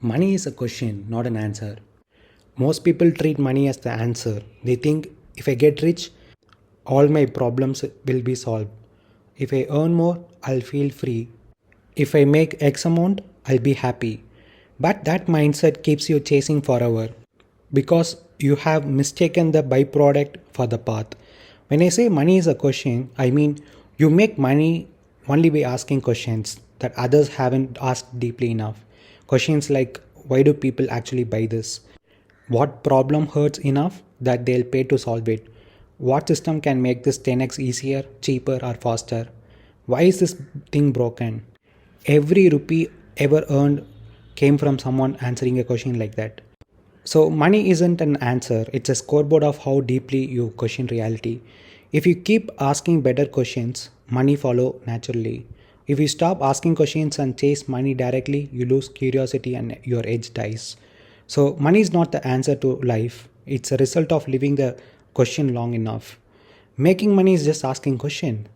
Money is a question, not an answer. Most people treat money as the answer. They think if I get rich, all my problems will be solved. If I earn more, I'll feel free. If I make X amount, I'll be happy. But that mindset keeps you chasing forever because you have mistaken the byproduct for the path. When I say money is a question, I mean you make money only by asking questions that others haven't asked deeply enough. Questions like why do people actually buy this? What problem hurts enough that they'll pay to solve it? What system can make this 10x easier, cheaper, or faster? Why is this thing broken? Every rupee ever earned came from someone answering a question like that. So, money isn't an answer, it's a scoreboard of how deeply you question reality. If you keep asking better questions, money follow naturally. If you stop asking questions and chase money directly, you lose curiosity and your edge dies. So, money is not the answer to life, it's a result of living the question long enough. Making money is just asking question.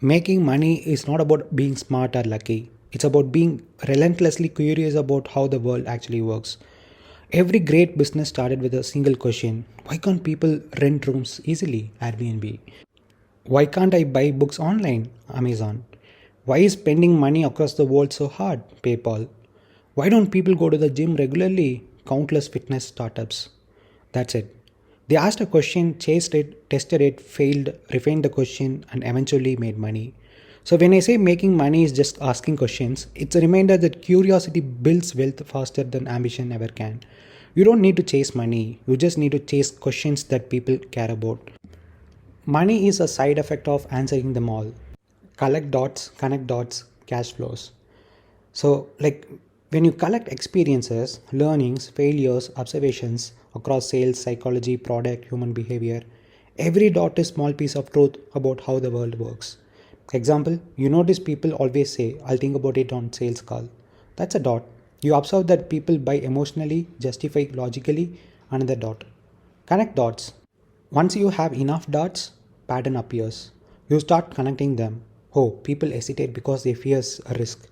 Making money is not about being smart or lucky. It's about being relentlessly curious about how the world actually works. Every great business started with a single question: why can't people rent rooms easily? Airbnb. Why can't I buy books online? Amazon. Why is spending money across the world so hard? PayPal. Why don't people go to the gym regularly? Countless fitness startups. That's it. They asked a question, chased it, tested it, failed, refined the question, and eventually made money. So, when I say making money is just asking questions, it's a reminder that curiosity builds wealth faster than ambition ever can. You don't need to chase money, you just need to chase questions that people care about. Money is a side effect of answering them all. Collect dots, connect dots, cash flows. So, like when you collect experiences, learnings, failures, observations across sales, psychology, product, human behavior, every dot is small piece of truth about how the world works. Example, you notice people always say, I'll think about it on sales call. That's a dot. You observe that people buy emotionally, justify logically, another dot. Connect dots. Once you have enough dots, pattern appears. You start connecting them. Oh, people hesitate because they fear a risk.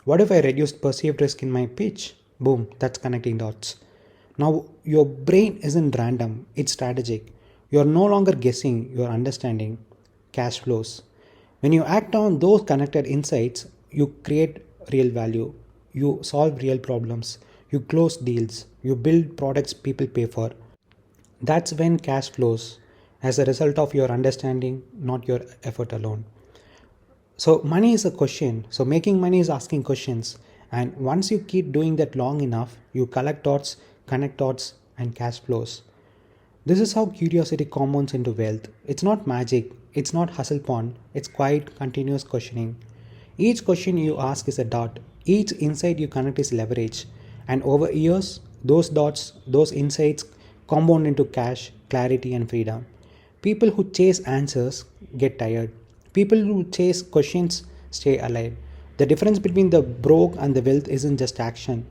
What if I reduced perceived risk in my pitch? Boom, that's connecting dots. Now, your brain isn't random, it's strategic. You're no longer guessing, you're understanding. Cash flows. When you act on those connected insights, you create real value. You solve real problems. You close deals. You build products people pay for. That's when cash flows as a result of your understanding, not your effort alone. So, money is a question. So, making money is asking questions. And once you keep doing that long enough, you collect dots, connect dots, and cash flows. This is how curiosity compounds into wealth. It's not magic, it's not hustle porn, it's quiet, continuous questioning. Each question you ask is a dot, each insight you connect is leverage. And over years, those dots, those insights compound into cash, clarity, and freedom. People who chase answers get tired. People who chase questions stay alive. The difference between the broke and the wealth isn't just action,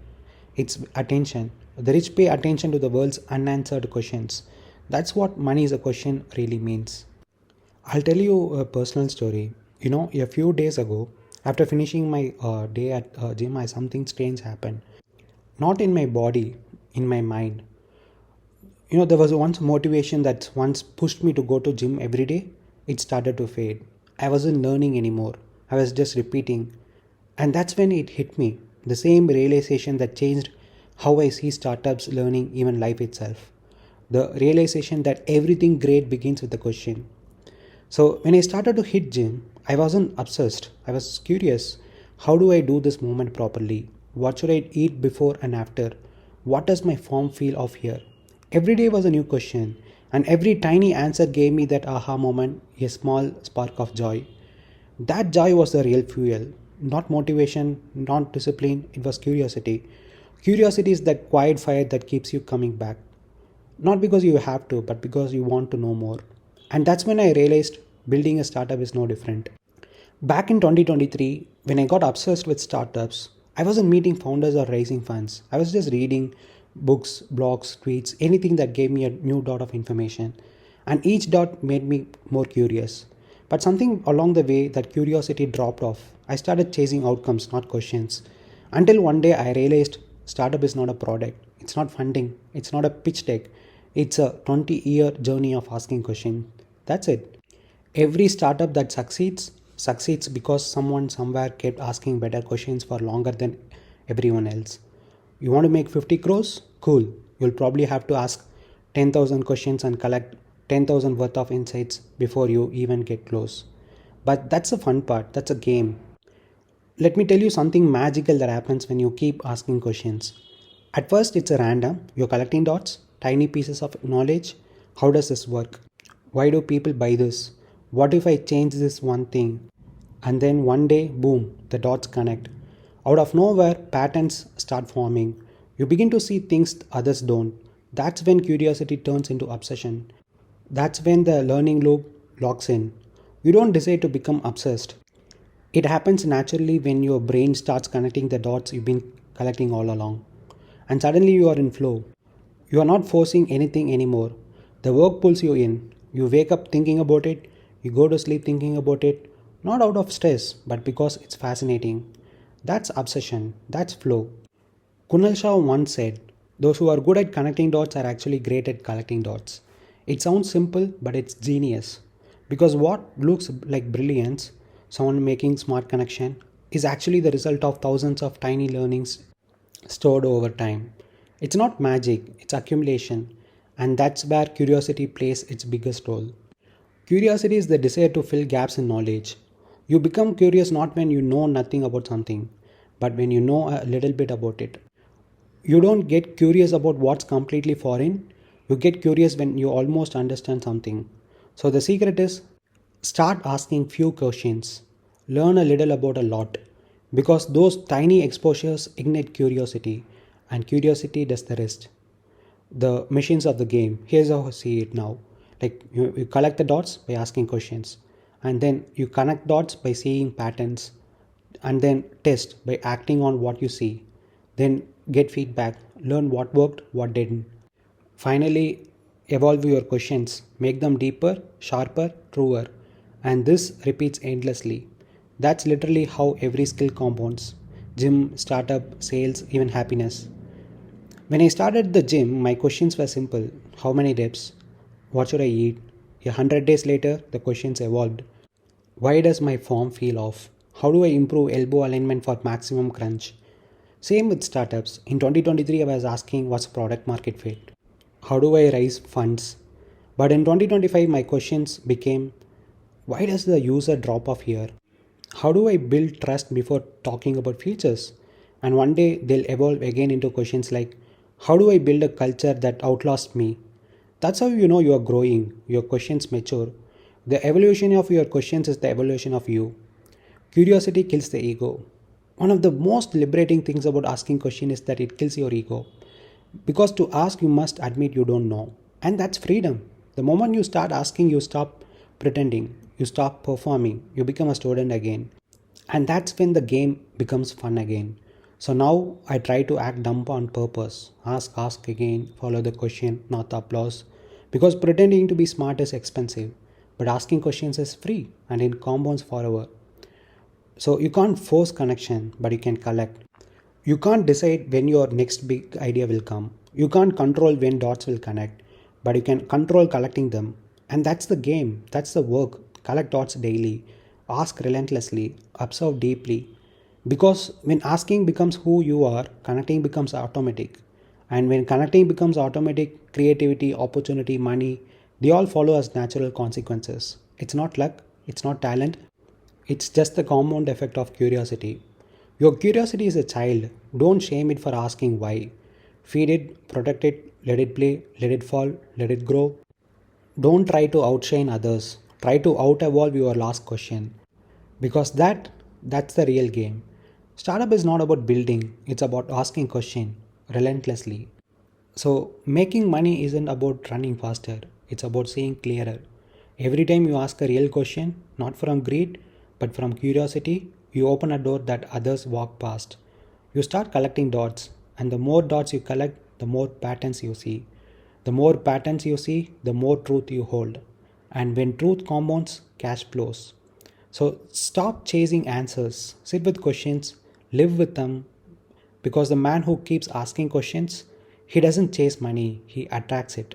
it's attention. The rich pay attention to the world's unanswered questions. That's what money is a question really means. I'll tell you a personal story. A few days ago, after finishing my day at gym, something strange happened. Not in my body, in my mind. There was once motivation that once pushed me to go to gym every day. It started to fade. I wasn't learning anymore. I was just repeating. And that's when it hit me. The same realization that changed how I see startups, learning, even life itself. The realization that everything great begins with a question. So when I started to hit gym, I wasn't obsessed. I was curious. How do I do this movement properly? What should I eat before and after? What does my form feel of here? Every day was a new question, and every tiny answer gave me that aha moment, a small spark of joy. That joy was the real fuel, not motivation, not discipline, it was curiosity. Curiosity is that quiet fire that keeps you coming back. Not because you have to, but because you want to know more. And that's when I realized building a startup is no different. Back in 2023, when I got obsessed with startups, I wasn't meeting founders or raising funds. I was just reading books, blogs, tweets, anything that gave me a new dot of information. And each dot made me more curious. But something along the way, that curiosity dropped off. I started chasing outcomes, not questions. Until one day I realized Startup is not a product, it's not funding, it's not a pitch deck. It's a 20-year journey of asking questions. That's it. Every startup that succeeds because someone somewhere kept asking better questions for longer than everyone else. You want to make 50 crores? Cool. You'll probably have to ask 10,000 questions and collect 10,000 worth of insights before you even get close. But that's the fun part, that's a game. Let me tell you something magical that happens when you keep asking questions. At first, it's a random. You're collecting dots, tiny pieces of knowledge. How does this work? Why do people buy this? What if I change this one thing? And then one day, boom, the dots connect. Out of nowhere, patterns start forming. You begin to see things others don't. That's when curiosity turns into obsession. That's when the learning loop locks in. You don't decide to become obsessed. It happens naturally when your brain starts connecting the dots you've been collecting all along. And suddenly you are in flow. You are not forcing anything anymore. The work pulls you in. You wake up thinking about it. You go to sleep thinking about it. Not out of stress, but because it's fascinating. That's obsession. That's flow. Kunal Shah once said, those who are good at connecting dots are actually great at collecting dots. It sounds simple, but it's genius. Because what looks like brilliance, someone making smart connection, is actually the result of thousands of tiny learnings stored over time. It's not magic, it's accumulation. And that's where curiosity plays its biggest role. Curiosity is the desire to fill gaps in knowledge. You become curious not when you know nothing about something, but when you know a little bit about it. You don't get curious about what's completely foreign, you get curious when you almost understand something. So the secret is start asking few questions, learn a little about a lot, because those tiny exposures ignite curiosity, and curiosity does the rest. The machines of the game. Here's how I see it now. Like you collect the dots by asking questions, and then you connect dots by seeing patterns, and then test by acting on what you see. Then get feedback, learn what worked, what didn't. Finally, evolve your questions, make them deeper, sharper, truer, and this repeats endlessly. That's literally how every skill compounds: gym, startup, sales, even happiness. When I started the gym, my questions were simple: how many reps? What should I eat? 100 days later, the questions evolved. Why does my form feel off? How do I improve elbow alignment for maximum crunch? Same with startups. In 2023, I was asking what's product market fit? How do I raise funds? But in 2025, my questions became why does the user drop off here? How do I build trust before talking about features? And one day they'll evolve again into questions like how do I build a culture that outlasts me? That's how you know you are growing, your questions mature. The evolution of your questions is the evolution of you. Curiosity kills the ego. One of the most liberating things about asking questions is that it kills your ego. Because to ask, you must admit you don't know. And that's freedom. The moment you start asking, you stop pretending, you stop performing, you become a student again. And that's when the game becomes fun again. So now I try to act dumb on purpose. Ask again, follow the question, not the applause. Because pretending to be smart is expensive, but asking questions is free and it compounds forever. So you can't force connection, but you can collect. You can't decide when your next big idea will come. You can't control when dots will connect, but you can control collecting them. And that's the game, that's the work. Collect dots daily, ask relentlessly, observe deeply. Because when asking becomes who you are, connecting becomes automatic. And when connecting becomes automatic, creativity, opportunity, money, they all follow as natural consequences. It's not luck, it's not talent, it's just the compound effect of curiosity. Your curiosity is a child. Don't shame it for asking why. Feed it, protect it, let it play, let it fall, let it grow. Don't try to outshine others. Try to out-evolve your last question. Because that's the real game. Startup is not about building, it's about asking question relentlessly. So making money isn't about running faster, it's about seeing clearer. Every time you ask a real question, not from greed, but from curiosity, you open a door that others walk past. You start collecting dots, and the more dots you collect, the more patterns you see. The more patterns you see, the more truth you hold. And when truth compounds, cash flows. So stop chasing answers, sit with questions, live with them, Because the man who keeps asking questions, he doesn't chase money, he attracts it.